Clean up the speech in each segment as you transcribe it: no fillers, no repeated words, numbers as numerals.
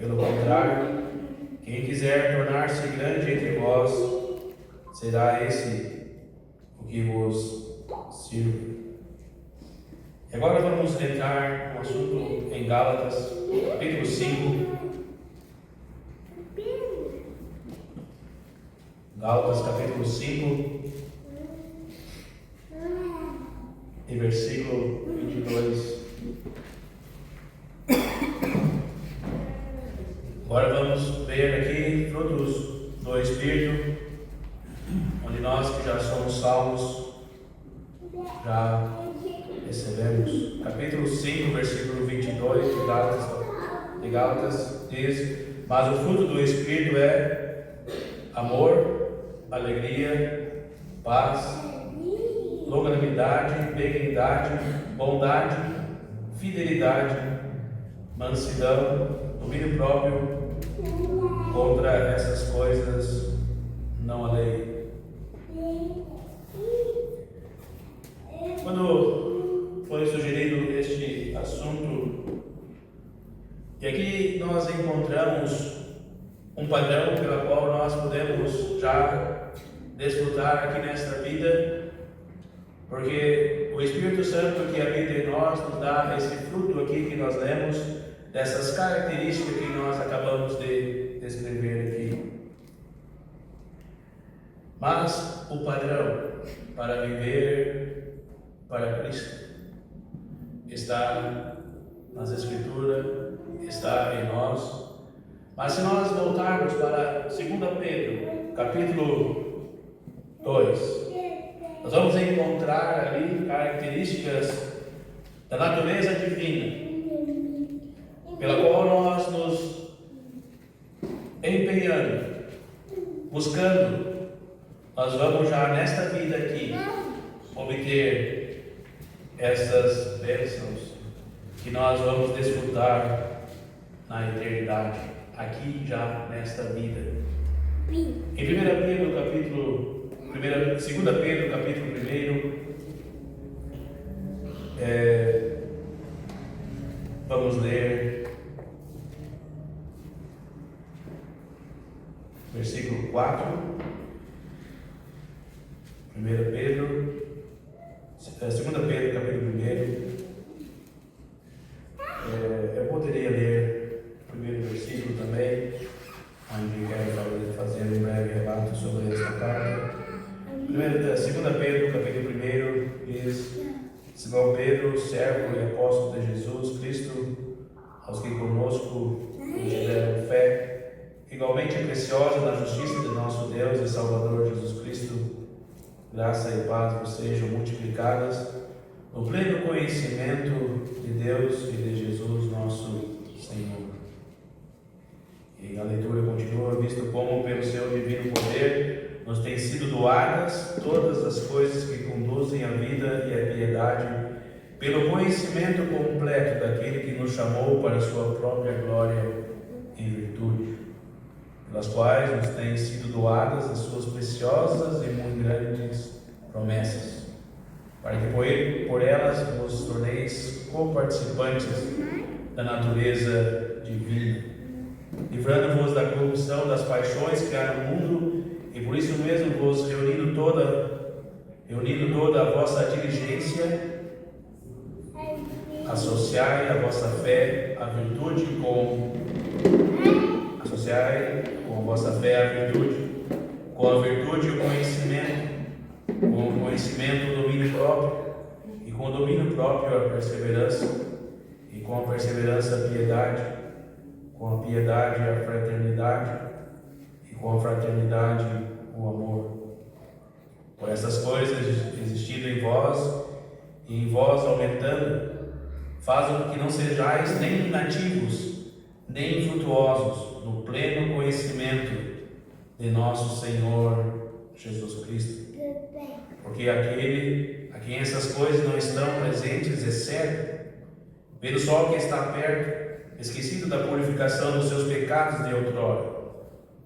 Pelo contrário, quem quiser tornar-se grande entre vós, será esse o que vos sirva. E agora vamos entrar no assunto em Gálatas, capítulo 5. Gálatas, capítulo 5, e versículo 22. Agora vamos ver aqui frutos do Espírito, onde nós que já somos salvos, já recebemos. Capítulo 5, versículo 22 de Gálatas diz: mas o fruto do Espírito é amor, alegria, paz, longanimidade, benignidade, bondade, fidelidade, mansidão, domínio próprio. Contra essas coisas não há lei. Quando foi sugerido este assunto, e aqui nós encontramos um padrão pelo qual nós podemos já desfrutar aqui nesta vida, porque o Espírito Santo que habita em nós nos dá esse fruto aqui que nós lemos, dessas características que nós acabamos de descrever aqui. Mas o padrão para viver para Cristo está nas Escrituras, está em nós. Mas se nós voltarmos para 2 Pedro, capítulo 2, nós vamos encontrar ali características da natureza divina, pela qual nós nos empenhando, buscando, nós vamos já nesta vida aqui obter essas bênçãos que nós vamos desfrutar na eternidade, aqui já nesta vida. Em 2 Pedro, capítulo 1, vamos ler versículo 4. 2 Pedro, capítulo 1. Eu poderia ler o primeiro versículo também, onde quero fazer um breve relato sobre esta carta. 2 Pedro, capítulo 1, diz: Simão Pedro, servo e apóstolo de Jesus Cristo, aos que conosco tiveram fé, igualmente preciosa na justiça de nosso Deus e Salvador Jesus Cristo, graça e paz vos sejam multiplicadas no pleno conhecimento de Deus e de Jesus nosso Senhor. E a leitura continua: visto como pelo seu divino poder nos têm sido doadas todas as coisas que conduzem à vida e à piedade, pelo conhecimento completo daquele que nos chamou para a sua própria glória e virtude, pelas quais nos têm sido doadas as suas preciosas e muito grandes promessas, para que por elas vos torneis coparticipantes da natureza divina, livrando-vos da corrupção das paixões que há no mundo, e por isso mesmo vos reunindo toda a vossa diligência, associai a vossa fé à virtude com a virtude o conhecimento, com o conhecimento o domínio próprio, e com o domínio próprio a perseverança, e com a perseverança a piedade, com a piedade a fraternidade, e com a fraternidade o amor. Por essas coisas, existindo em vós, e em vós aumentando, fazem com que não sejais nem inativos, nem infrutuosos no pleno conhecimento de nosso Senhor Jesus Cristo. Porque aquele a quem essas coisas não estão presentes é cego, vendo só o que está perto, esquecido da purificação dos seus pecados de outrora.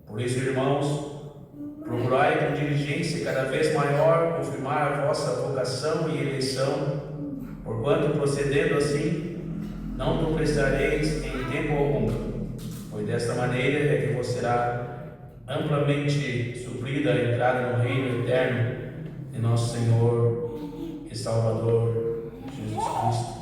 Por isso, irmãos, procurai com diligência cada vez maior confirmar a vossa vocação e eleição, porquanto procedendo assim, não tropeçareis em tempo algum, pois desta maneira é que você será amplamente suprida a entrada no reino eterno de nosso Senhor e Salvador Jesus Cristo.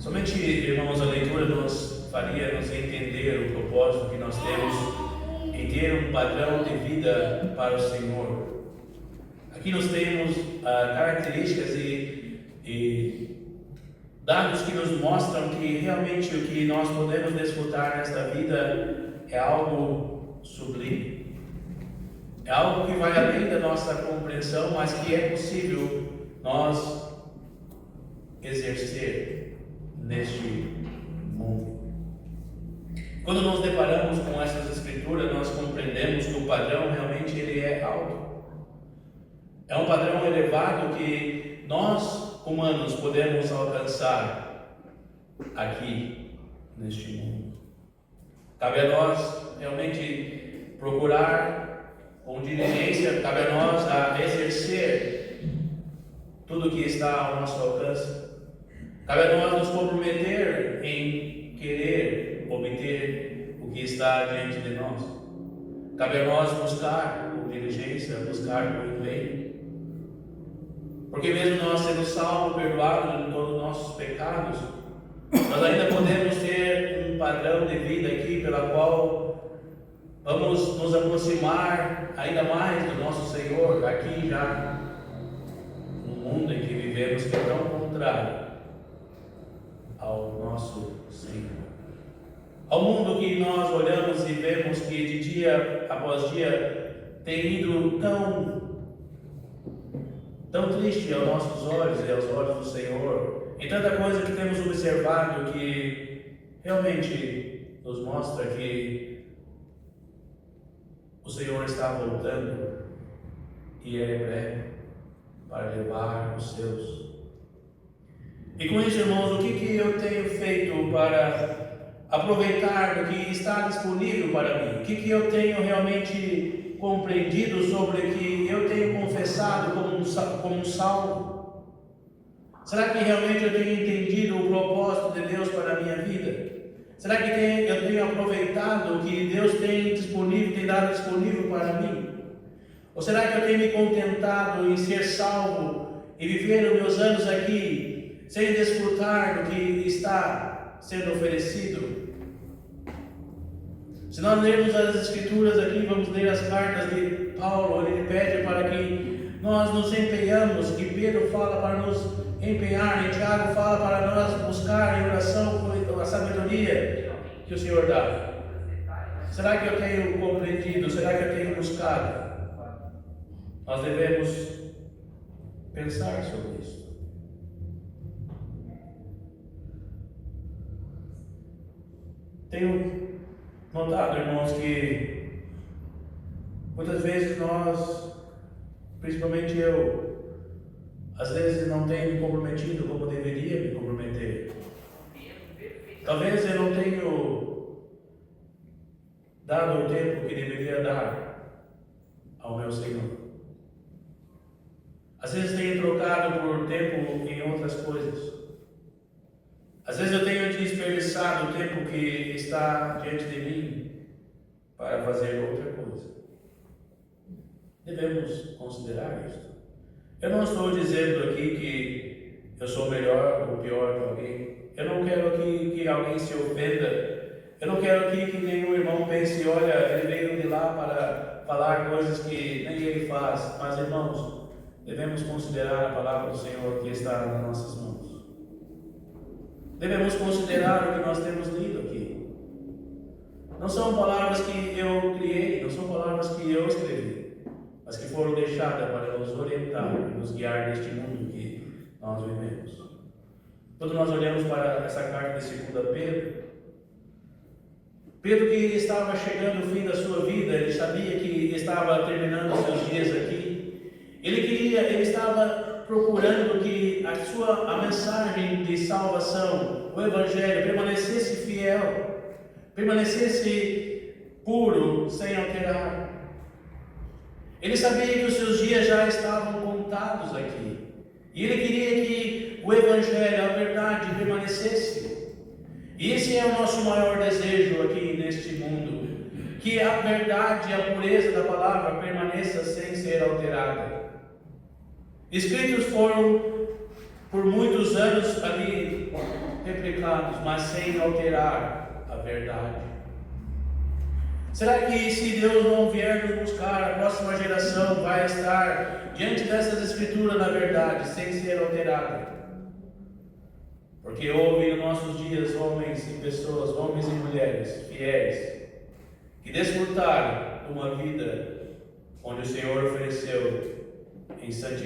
Somente, irmãos, a leitura nos faria nos entender o propósito que nós temos em ter um padrão de vida para o Senhor. Aqui nós temos características e dados que nos mostram que realmente o que nós podemos desfrutar nesta vida é algo sublime. É algo que vai além da nossa compreensão, mas que é possível nós exercer neste mundo. Quando nos deparamos com essas escrituras, nós compreendemos que o padrão realmente ele é alto. É um padrão elevado que nós, humanos, podemos alcançar aqui, neste mundo. Cabe a nós realmente procurar com diligência, cabe a nós a exercer tudo que está ao nosso alcance. Cabe a nós nos comprometer em querer obter o que está diante de nós. Cabe a nós buscar com diligência, buscar com empenho. Porque mesmo nós sendo salvos, perdoados de todos os nossos pecados, nós ainda podemos ter um padrão de vida aqui pela qual vamos nos aproximar ainda mais do nosso Senhor, aqui já no mundo em que vivemos, que é tão contrário ao nosso Senhor. Ao mundo que nós olhamos e vemos que de dia após dia tem ido tão triste aos nossos olhos e aos olhos do Senhor, e tanta coisa que temos observado que realmente nos mostra que o Senhor está voltando e é breve para levar os seus. E com isso, irmãos, o que eu tenho feito para aproveitar do que está disponível para mim? O que eu tenho realmente compreendido sobre o que eu tenho confessado como um salvo? Será que realmente eu tenho entendido o propósito de Deus para a minha vida? Será que eu tenho aproveitado o que Deus tem dado disponível para mim? Ou será que eu tenho me contentado em ser salvo e viver os meus anos aqui sem desfrutar do que está sendo oferecido? Se nós lermos as Escrituras aqui, vamos ler as cartas de Paulo, ele pede para que nós nos empenhamos, que Pedro fala para nos empenhar, e Tiago fala para nós buscar em oração a sabedoria que o Senhor dá. Será que eu tenho compreendido? Será que eu tenho buscado? Nós devemos pensar sobre isso. Tenho notado, irmãos, que muitas vezes nós, principalmente eu, às vezes não tenho me comprometido como deveria me comprometer. Talvez eu não tenha dado o tempo que deveria dar ao meu Senhor. Às vezes tenho trocado por tempo em outras coisas. Às vezes eu tenho desperdiçado o tempo que está diante de mim para fazer outra coisa. Devemos considerar isso. Eu não estou dizendo aqui que eu sou melhor ou pior que alguém. Eu não quero aqui que alguém se ofenda. Eu não quero aqui que nenhum irmão pense, olha, ele veio de lá para falar coisas que nem ele faz. Mas, irmãos, devemos considerar a palavra do Senhor que está nas nossas mãos. Devemos considerar o que nós temos lido aqui. Não são palavras que eu criei, não são palavras que eu escrevi, mas que foram deixadas para nos orientar e nos guiar neste mundo que nós vivemos. Quando nós olhamos para essa carta de 2 Pedro, Pedro que estava chegando ao fim da sua vida, ele sabia que estava terminando os seus dias aqui. Ele estava procurando que a mensagem de salvação, o Evangelho, permanecesse fiel, permanecesse puro, sem alterar. Ele sabia que os seus dias já estavam contados aqui. E ele queria que o Evangelho, a verdade, permanecesse. E esse é o nosso maior desejo aqui neste mundo, que a verdade e a pureza da palavra permaneça sem ser alterada. Escritos foram por muitos anos ali replicados, mas sem alterar a verdade. Será que se Deus não vier nos buscar, a próxima geração vai estar diante dessas escrituras na verdade, sem ser alterada? Porque houve em nossos dias homens e pessoas, homens e mulheres fiéis, que desfrutaram de uma vida onde o Senhor ofereceu em santidade.